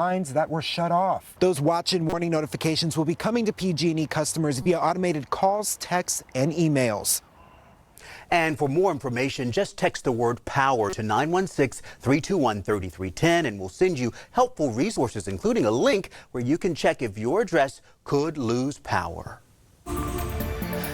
lines that were shut off. Those watch and warning notifications will be coming to PG&E customers via automated calls, texts, and emails. And for more information, just text the word POWER to 916-321-3310 and we'll send you helpful resources, including a link where you can check if your address could lose power.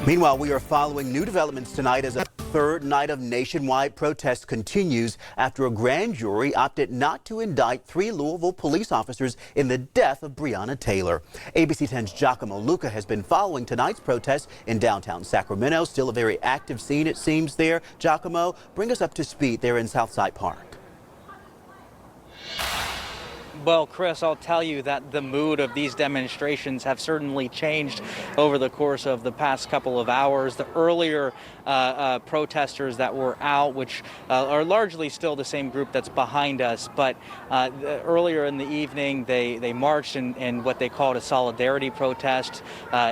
Meanwhile, we are following new developments tonight as a third night of nationwide protests continues after a grand jury opted not to indict 3 Louisville police officers in the death of Breonna Taylor. ABC 10's Giacomo Luca has been following tonight's protests in downtown Sacramento. Still a very active scene, it seems there. Giacomo, bring us up to speed there in Southside Park. Well, Chris, I'll tell you that the mood of these demonstrations have certainly changed over the course of the past couple of hours. The earlier protesters that were out, which are largely still the same group that's behind us, but earlier in the evening they marched in what they called a solidarity protest,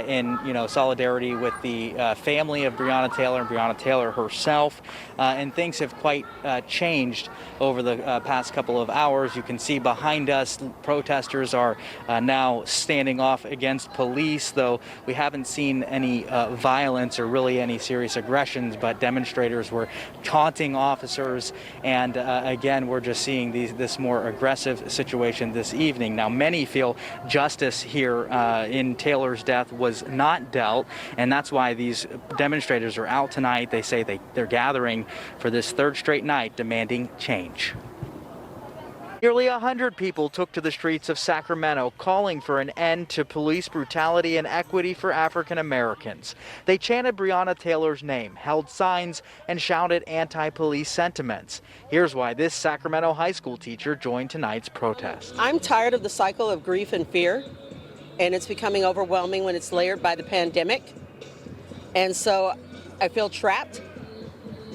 in solidarity with the family of Breonna Taylor and Breonna Taylor herself, and things have quite changed over the past couple of hours. You can see behind us protesters are now standing off against police, though we haven't seen any violence or really any serious aggressions, but demonstrators were taunting officers, and again we're just seeing this more aggressive situation this evening. Now many feel justice here in Taylor's death was not dealt, and that's why these demonstrators are out tonight. They say they're gathering for this third straight night demanding change. Nearly 100 people took to the streets of Sacramento calling for an end to police brutality and equity for African Americans. They chanted Breonna Taylor's name, held signs, and shouted anti-police sentiments. Here's why this Sacramento high school teacher joined tonight's protest. I'm tired of the cycle of grief and fear, and it's becoming overwhelming when it's layered by the pandemic. And so I feel trapped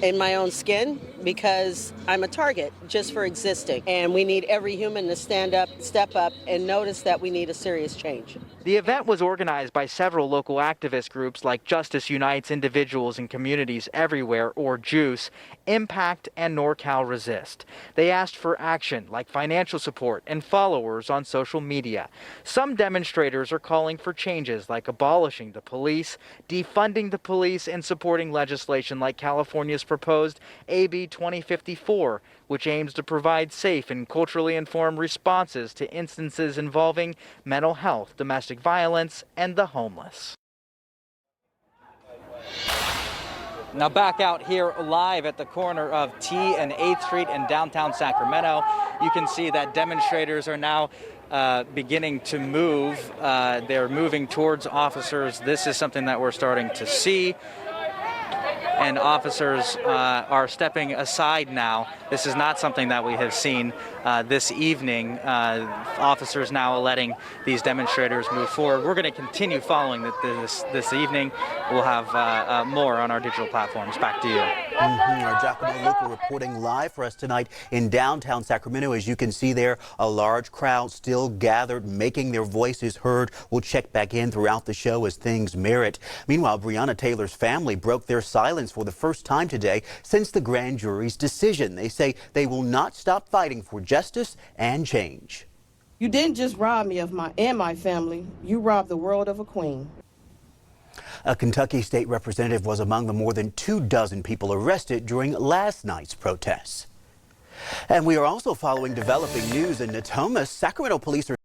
in my own skin because I'm a target just for existing. And we need every human to stand up, step up, and notice that we need a serious change. The event was organized by several local activist groups like Justice Unites Individuals and Communities Everywhere, or JUICE, Impact, and NorCal Resist. They asked for action like financial support and followers on social media. Some demonstrators are calling for changes like abolishing the police, defunding the police, and supporting legislation like California's proposed AB 2054, which aims to provide safe and culturally informed responses to instances involving mental health, domestic violence, and the homeless. Now back out here live at the corner of T and 8th Street in downtown Sacramento, you can see that demonstrators are now beginning to move. They're moving towards officers. This is something that we're starting to see. And officers are stepping aside now. This is not something that we have seen this evening. Officers now letting these demonstrators move forward. We're going to continue following this evening. We'll have more on our digital platforms. Back to you. Our Giacomo Luca reporting live for us tonight in downtown Sacramento. As you can see there, a large crowd still gathered, making their voices heard. We'll check back in throughout the show as things merit. Meanwhile, Breonna Taylor's family broke their silence for the first time today since the grand jury's decision. They say they will not stop fighting for justice and change. You didn't just rob me of my family, you robbed the world of a queen. A Kentucky state representative was among the more than 24 people arrested during last night's protests. And we are also following developing news in Natomas. Sacramento police are